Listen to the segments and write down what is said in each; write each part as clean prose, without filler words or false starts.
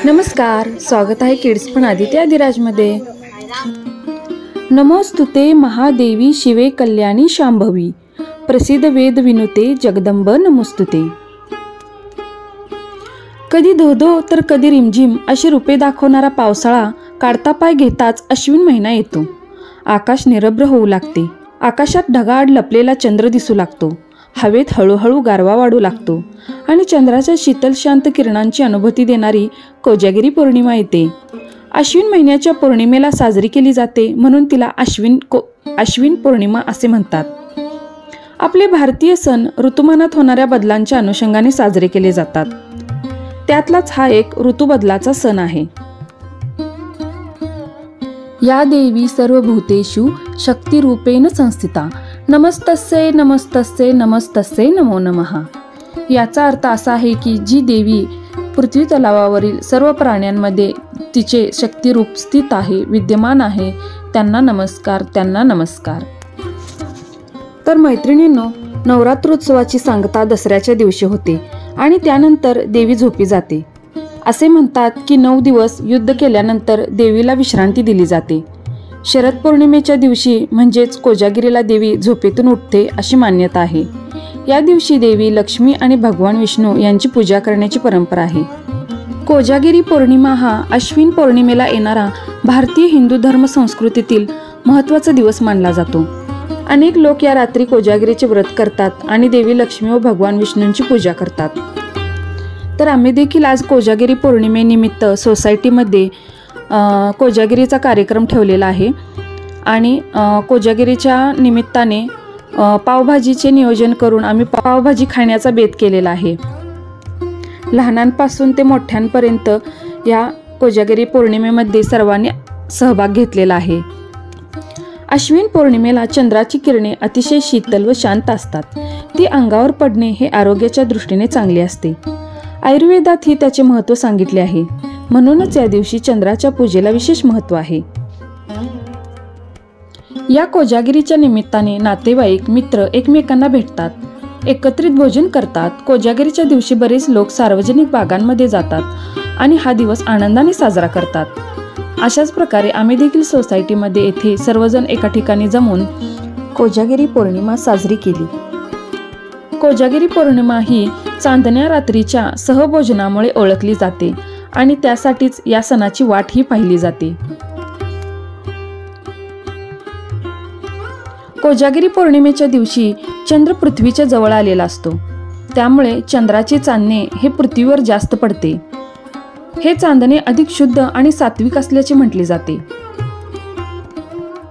नमस्कार, स्वागत आहे किड्स पण आदित्य आदिराजमध्ये. नमोस्तुते महादेवी शिवे कल्याणी शांभवी, प्रसिद्ध वेद विनुते जगदंब नमोस्तुते. कधी धोधो तर कधी रिमझिम अशी रूपे दाखवणारा पावसाळा काढता पाय घेताच अश्विन महिना येतो. आकाश निरभ्र होऊ लागते. आकाशात ढगाआड लपलेला चंद्र दिसू लागतो. हवेत हळूहळू गारवा वाढू लागतो आणि चंद्राच्या शीतल शांत किरणांची अनुभूती देणारी कोजागिरी पौर्णिमा येते. अश्विन महिन्याच्या पौर्णिमेला साजरी केली जाते म्हणून तिला अश्विन पौर्णिमा असे म्हणतात. आपले भारतीय सण ऋतुमानात होणाऱ्या बदलांच्या अनुषंगाने साजरे केले जातात. त्यातलाच हा एक ऋतुबदलाचा सण आहे. या देवी सर्वभूतेषु शक्तिरूपेण संस्थिता, नमस्तस्यै नमस्तस्यै नमस्तस्यै नमो नमः. याचा अर्थ असा आहे की जी देवी पृथ्वी तलावावरील सर्व प्राण्यांमध्ये तिचे शक्तिरूप स्थित आहे, विद्यमान आहे, त्यांना नमस्कार, त्यांना नमस्कार. तर मैत्रिणींनो, नवरात्रोत्सवाची सांगता दसऱ्याच्या दिवशी होते आणि त्यानंतर देवी झोपी जाते. असे म्हणतात की 9 दिवस युद्ध केल्यानंतर देवीला विश्रांती दिली जाते. शरद पौर्णिमेच्या दिवशी म्हणजेच कोजागिरीला देवी झोपेतून उठते अशी मान्यता आहे. या दिवशी देवी लक्ष्मी आणि भगवान विष्णू यांची पूजा करण्याची परंपरा आहे. कोजागिरी पौर्णिमा हा अश्विन पौर्णिमेला येणारा भारतीय हिंदू धर्म संस्कृतीतील महत्त्वाचा दिवस मानला जातो. अनेक लोक या रात्री कोजागिरीचे व्रत करतात आणि देवी लक्ष्मी व भगवान विष्णूंची पूजा करतात. तर आम्ही देखील आज कोजागिरी पौर्णिमेनिमित्त सोसायटीमध्ये कोजागिरीचा कार्यक्रम ठेवलेला आहे आणि कोजागिरीच्या निमित्ताने पावभाजीचे नियोजन करून आम्ही पावभाजी खाण्याचा बेत केलेला आहे. लहानांपासून ते मोठ्यांपर्यंत या कोजागिरी पौर्णिमेमध्ये सर्वांनी सहभाग घेतलेला आहे. अश्विन पौर्णिमेला चंद्राची किरणे अतिशय शीतल व शांत असतात. ती अंगावर पडणे हे आरोग्याच्या दृष्टीने चांगले असते. आयुर्वेदातही त्याचे महत्त्व सांगितले आहे. म्हणूनच या दिवशी चंद्राच्या पूजेला विशेष महत्त्व आहे. या कोजागिरीच्या निमित्ताने नातेवाईक मित्र एकमेकांना भेटतात, एकत्रित भोजन करतात. कोजागिरीच्या दिवशी बरेच लोक सार्वजनिक बागांमध्ये जातात आणि हा दिवस आनंदाने साजरा करतात. अशाच प्रकारे आम्ही देखील सोसायटीमध्ये येथे सर्वजण एका ठिकाणी जमून कोजागिरी पौर्णिमा साजरी केली. कोजागिरी पौर्णिमा ही चांदण्या रात्रीच्या सहभोजनामुळे ओळखली जाते आणि त्यासाठीच या सणाची वाट ही पाहिली जाते. कोजागिरी पौर्णिमेच्या दिवशी चंद्र पृथ्वीच्या जवळ आलेला असतो. त्यामुळे चंद्राचे चांदणे हे पृथ्वीवर जास्त पडते. हे चांदणे अधिक शुद्ध आणि सात्विक असल्याचे म्हटले जाते.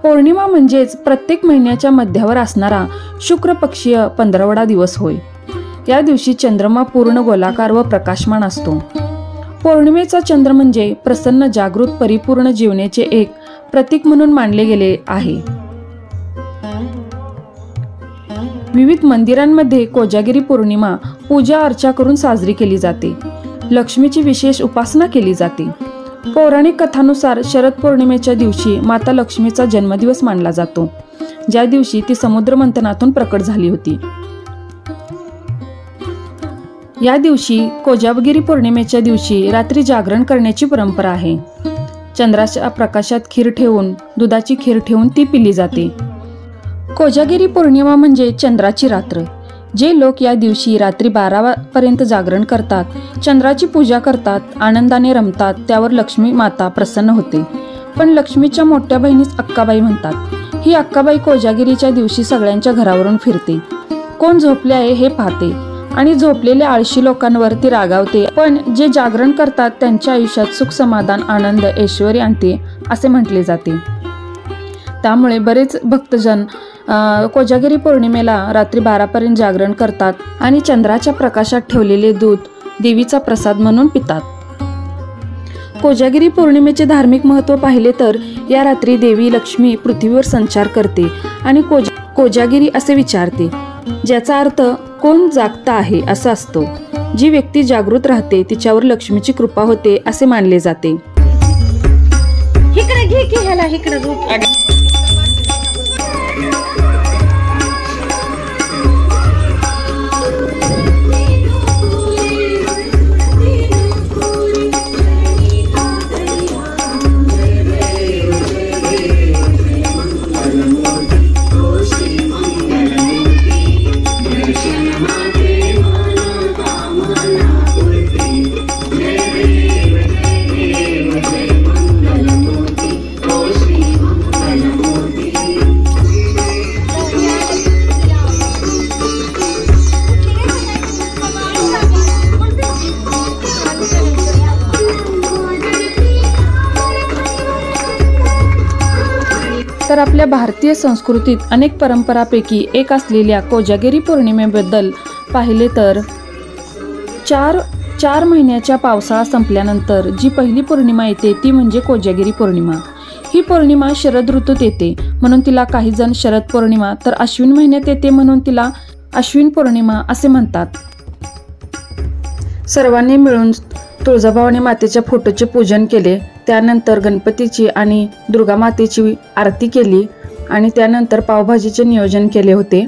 पौर्णिमा म्हणजेच प्रत्येक महिन्याच्या मध्यावर असणारा शुक्र पक्षीय 15वडा दिवस होय. या दिवशी चंद्रमा पूर्ण गोलाकार व प्रकाशमान असतो. पौर्णिमेचा चंद्र म्हणजे प्रसन्न, जागृत, परिपूर्ण जीवनाचे एक प्रतीक म्हणून मानले गेले आहे. विविध मंदिरांमध्ये कोजागिरी पौर्णिमा पूजा अर्चा करून साजरी केली जाते. लक्ष्मीची विशेष उपासना केली जाते. पौराणिक कथानुसार शरद पौर्णिमेच्या दिवशी माता लक्ष्मीचा जन्मदिवस मानला जातो, ज्या दिवशी ती समुद्र मंथनातून प्रकट झाली होती. या दिवशी कोजागिरी पौर्णिमेच्या दिवशी रात्री जागरण करण्याची परंपरा आहे. चंद्राच्या प्रकाशात खीर ठेवून, दुधाची खीर ठेवून ती पिली जाते. कोजागिरी पौर्णिमा म्हणजे चंद्राची रात्र. जे लोक या दिवशी रात्री 12 पर्यंत जागरण करतात, चंद्राची पूजा करतात, आनंदाने रमतात, त्यावर लक्ष्मी माता प्रसन्न होते. पण लक्ष्मीच्या मोठ्या बहिणीस अक्काबाई म्हणतात. ही अक्काबाई कोजागिरीच्या दिवशी सगळ्यांच्या घरावरून फिरते, कोण झोपले आहे हे पाहते आणि झोपलेल्या आळशी लोकांवर ती रागावते. पण जे जागरण करतात त्यांच्या आयुष्यात सुख, समाधान, आनंद, ऐश्वर्य आणते असे म्हटले जाते. त्यामुळे बरेच भक्तजन कोजागिरी पौर्णिमेला रात्री 12 पर्यंत जागरण करतात आणि चंद्राच्या प्रकाशात ठेवलेले दूध देवीचा प्रसाद म्हणून पितात. कोजागिरी पौर्णिमेचे धार्मिक महत्त्व पाहिले तर या रात्री देवी लक्ष्मी पृथ्वीवर संचार करते आणि कोजागिरी असे विचारते, ज्याचा अर्थ कोण जागता आहे असा असतो. जी व्यक्ती जागृत राहते तिच्यावर लक्ष्मीची कृपा होते असे मानले जाते. तर आपल्या भारतीय संस्कृतीत अनेक परंपरांपैकी एक असलेल्या कोजागिरी पौर्णिमेबद्दल पाहिले तर चार महिन्याच्या पावसाळा संपल्यानंतर जी पहिली पौर्णिमा येते ती म्हणजे कोजागिरी पौर्णिमा। ही पौर्णिमा शरद ऋतूत येते म्हणून तिला काही जण शरद पौर्णिमा, तर अश्विन महिन्यात येते म्हणून तिला अश्विन पौर्णिमा असे म्हणतात। सर्वांनी मिळून तुळजाभवानी मातेच्या फोटोचे पूजन केले, त्यानंतर गणपतीची आणि दुर्गा मातेची आरती केली आणि त्यानंतर पावभाजीचे नियोजन केले होते।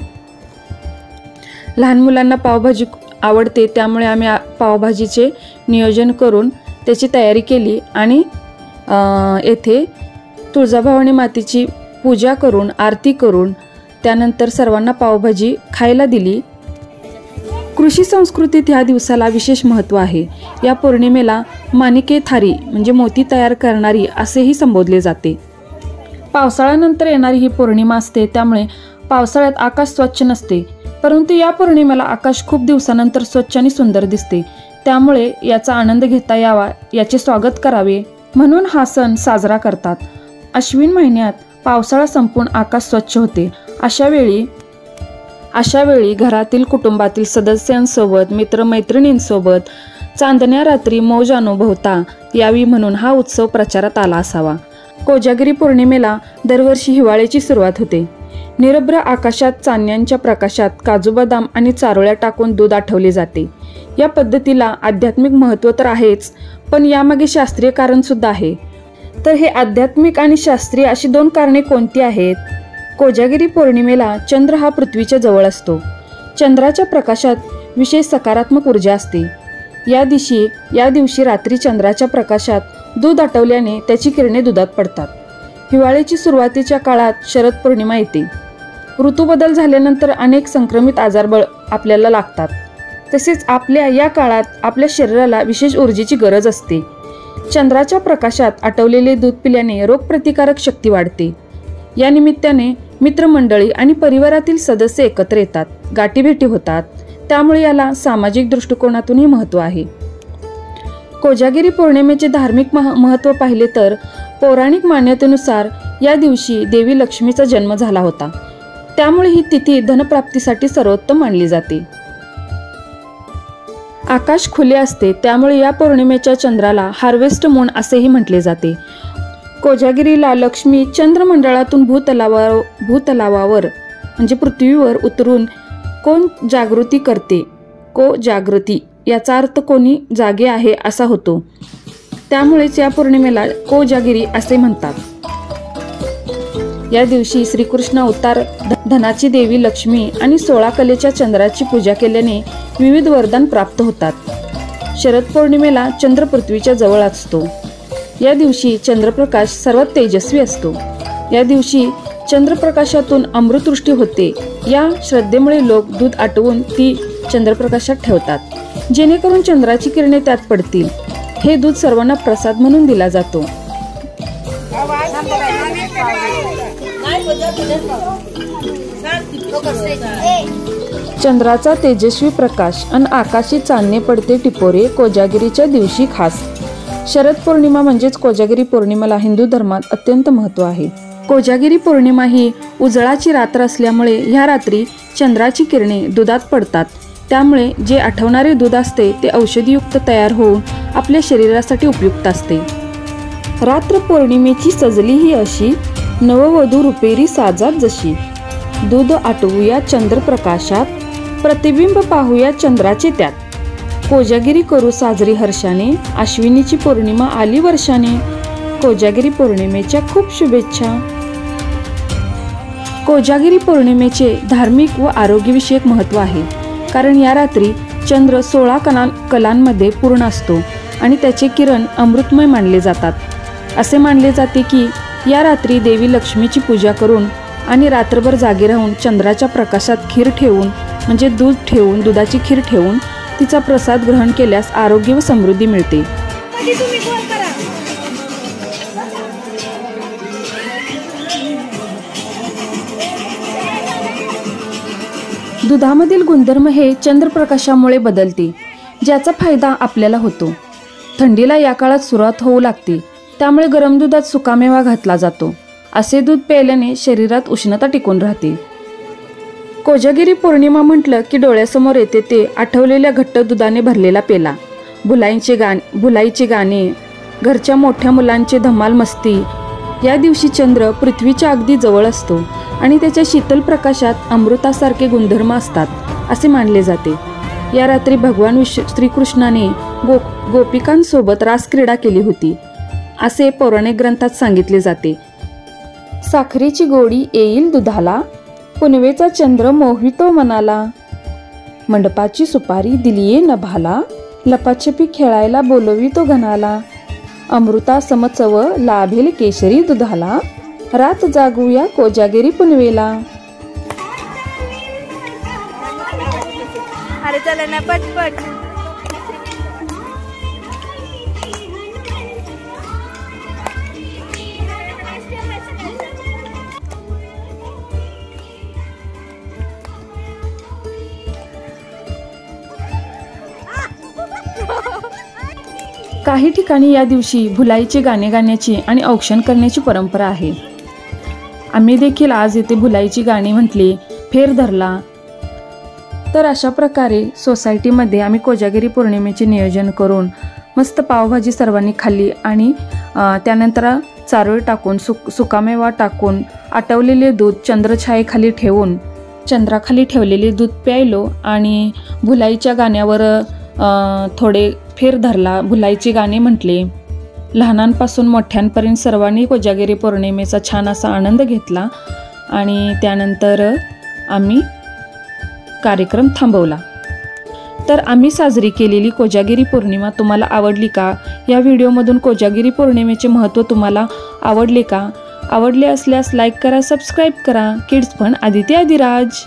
लहान मुलांना पावभाजी आवडते त्यामुळे आम्ही पावभाजीचे नियोजन करून त्याची तयारी केली आणि येथे तुळजाभवानी मातेची पूजा करून आरती करून त्यानंतर सर्वांना पावभाजी खायला दिली। कृषी संस्कृतीत ह्या दिवसाला विशेष महत्त्व आहे। या पौर्णिमेला माणिके थारी म्हणजे मोती तयार करणारी असेही संबोधले जाते। पावसाळ्यानंतर येणारी ही पौर्णिमा असते त्यामुळे पावसाळ्यात आकाश स्वच्छ नसते, परंतु या पौर्णिमेला आकाश खूप दिवसानंतर स्वच्छ आणि सुंदर दिसते, त्यामुळे याचा आनंद घेता यावा, याचे स्वागत करावे म्हणून हा सण साजरा करतात। अश्विन महिन्यात पावसाळा संपून आकाश स्वच्छ होते। अशा वेळी घरातील कुटुंबातील सदस्यांसोबत मित्रमैत्रिणींसोबत चांदण्या रात्री मौज अनुभवता यावी म्हणून हा उत्सव प्रचारात आला असावा। कोजागिरी पौर्णिमेला दरवर्षी हिवाळ्याची सुरुवात होते। निरभ्र आकाशात चांदण्यांच्या प्रकाशात काजू बदाम आणि चारोळ्या टाकून दूध आठवले जाते। या पद्धतीला आध्यात्मिक महत्त्व तर आहेच, पण यामागे शास्त्रीय कारण सुद्धा आहे। तर हे आध्यात्मिक आणि शास्त्रीय अशी दोन कारणे कोणती आहेत? कोजागिरी पौर्णिमेला चंद्र हा पृथ्वीच्या जवळ असतो। चंद्राच्या प्रकाशात विशेष सकारात्मक ऊर्जा असते। या दिवशी रात्री चंद्राच्या प्रकाशात दूध आटवल्याने त्याची किरणे दुधात पडतात। हिवाळ्याची सुरुवातीच्या काळात शरद पौर्णिमा येते। ऋतूबदल झाल्यानंतर अनेक संक्रमित आजारबळ आपल्याला लागतात, तसेच आपल्या या काळात आपल्या शरीराला विशेष ऊर्जेची गरज असते। चंद्राच्या प्रकाशात आटवलेले दूध पिल्याने रोगप्रतिकारक शक्ती वाढते। या निमित्ताने मित्रमंडळी आणि परिवारातील सदस्य एकत्र येतात, गाठीभेटी होतात, त्यामुळे याला सामाजिक दृष्टिकोनातूनही महत्त्व आहे। कोजागिरी पौर्णिमेचे धार्मिक महत्त्व पाहिले तर पौराणिक मान्यतेनुसार या दिवशी देवी लक्ष्मीचा जन्म झाला होता, त्यामुळे ही तिथी धनप्राप्तीसाठी सर्वोत्तम मानली जाते। आकाश खुले असते त्यामुळे या पौर्णिमेच्या चंद्राला हार्वेस्ट मून असेही म्हटले जाते। कोजागिरीला लक्ष्मी चंद्रमंडळातून भूतलावावर म्हणजे पृथ्वीवर उतरून कोण जागृती करते, को जागृती याचा अर्थ कोणी जागे आहे असा होतो, त्यामुळेच या पौर्णिमेला कोजागिरी असे म्हणतात। या दिवशी श्रीकृष्ण अवतार, धनाची देवी लक्ष्मी आणि 16 कलेच्या चंद्राची पूजा केल्याने विविध वरदान प्राप्त होतात। शरद पौर्णिमेला चंद्र पृथ्वीच्या जवळ असतो। या दिवशी चंद्रप्रकाश सर्वात तेजस्वी असतो। या दिवशी चंद्रप्रकाशातून अमृतवृष्टी होते। या श्रद्धेमुळे लोक दूध आटवून ती चंद्रप्रकाशात ठेवतात, जेणेकरून चंद्राची किरणे त्यात पडतील। हे दूध सर्वांना प्रसाद म्हणून दिला जातो। चंद्राचा तेजस्वी प्रकाश आणि आकाशी चांदणे पडते टिपोरे कोजागिरीच्या दिवशी खास। शरद पौर्णिमा म्हणजेच कोजागिरी पौर्णिमेला हिंदू धर्मात अत्यंत महत्त्व आहे। कोजागिरी पौर्णिमा ही उजळाची रात्र असल्यामुळे ह्या रात्री चंद्राची किरणे दुधात पडतात, त्यामुळे जे आठवणारे दूध असते ते औषधीयुक्त तयार होऊन आपल्या शरीरासाठी उपयुक्त असते। रात्र पौर्णिमेची सजली ही अशी, नववधू रुपेरी साजात जशी। दूध आटवूया चंद्रप्रकाशात, प्रतिबिंब पाहूया चंद्राचे त्यात। कोजागिरी करू साजरी हर्षाने, अश्विनीची पौर्णिमा आली वर्षाने। कोजागिरी पौर्णिमेच्या खूप शुभेच्छा। कोजागिरी पौर्णिमेचे धार्मिक व आरोग्यविषयक महत्त्व आहे, कारण या रात्री चंद्र 16 कलांमध्ये पूर्ण असतो आणि त्याचे किरण अमृतमय मानले जातात। असे मानले जाते की या रात्री देवी लक्ष्मीची पूजा करून आणि रात्रभर जागे राहून चंद्राच्या प्रकाशात खीर ठेवून म्हणजे दूध ठेवून दुधाची खीर ठेवून तिचा प्रसाद ग्रहण केल्यास आरोग्य व समृद्धी मिळते। दुधामधील गुणधर्म हे चंद्रप्रकाशामुळे बदलते, ज्याचा फायदा आपल्याला होतो। थंडीला या काळात सुरुवात होऊ लागते, त्यामुळे गरम दुधात सुकामेवा घातला जातो। असे दूध प्यायल्याने शरीरात उष्णता टिकून राहते. कोजागिरी पौर्णिमा म्हटलं की डोळ्यासमोर येते ते आठवलेल्या घट्ट दुधाने भरलेला पेला, भुलाईची गाणी, घरच्या मोठ्या मुलांची धमाल मस्ती. या दिवशी चंद्र पृथ्वीच्या अगदी जवळ असतो आणि त्याच्या शीतल प्रकाशात अमृतासारखे गुणधर्म असतात असे मानले जाते. या रात्री भगवान श्रीकृष्णाने गोपिकांसोबत रासक्रीडा केली होती असे पौराणिक ग्रंथात सांगितले जाते. साखरेची गोडी येईल दुधाला, पुनवेचा चंद्र मोहितो मनाला, मंडपाची सुपारी दिलीये नभाला, लपाछपी खेळायला बोलवितो घनाला, अमृता समचव लाभेल केशरी दुधाला, रात जागूया कोजागिरी पुनवेला. अरे चला ना पटपट. काही ठिकाणी या दिवशी भुलाईचे गाणे गाण्याची आणि औक्षण करण्याची परंपरा आहे. आम्ही देखील आज येथे भुलाईची गाणी म्हटली, फेर धरला. तर अशा प्रकारे सोसायटीमध्ये आम्ही कोजागिरी पौर्णिमेचे नियोजन करून मस्त पावभाजी सर्वांनी खाल्ली आणि त्यानंतर चारोळी टाकून सुकामेवा टाकून आटवलेले दूध चंद्रछायेखाली ठेवून चंद्राखाली ठेवलेले दूध प्यायलो आणि भुलाईच्या गाण्यावर थोडे फेर धरला, भुलाईची गाणे म्हटले. लहानांपासून मोठ्यांपर्यंत सर्वांनी कोजागिरी पौर्णिमेचा छान असा आनंद घेतला आणि त्यानंतर आम्ही कार्यक्रम थांबवला. तर आम्ही साजरी केलेली कोजागिरी पौर्णिमा तुम्हाला आवडली का? या व्हिडिओमधून कोजागिरी पौर्णिमेचे महत्त्व तुम्हाला आवडले का? आवडले असल्यास लाईक करा, सबस्क्राईब करा. Kids fun Aditi Adiraj.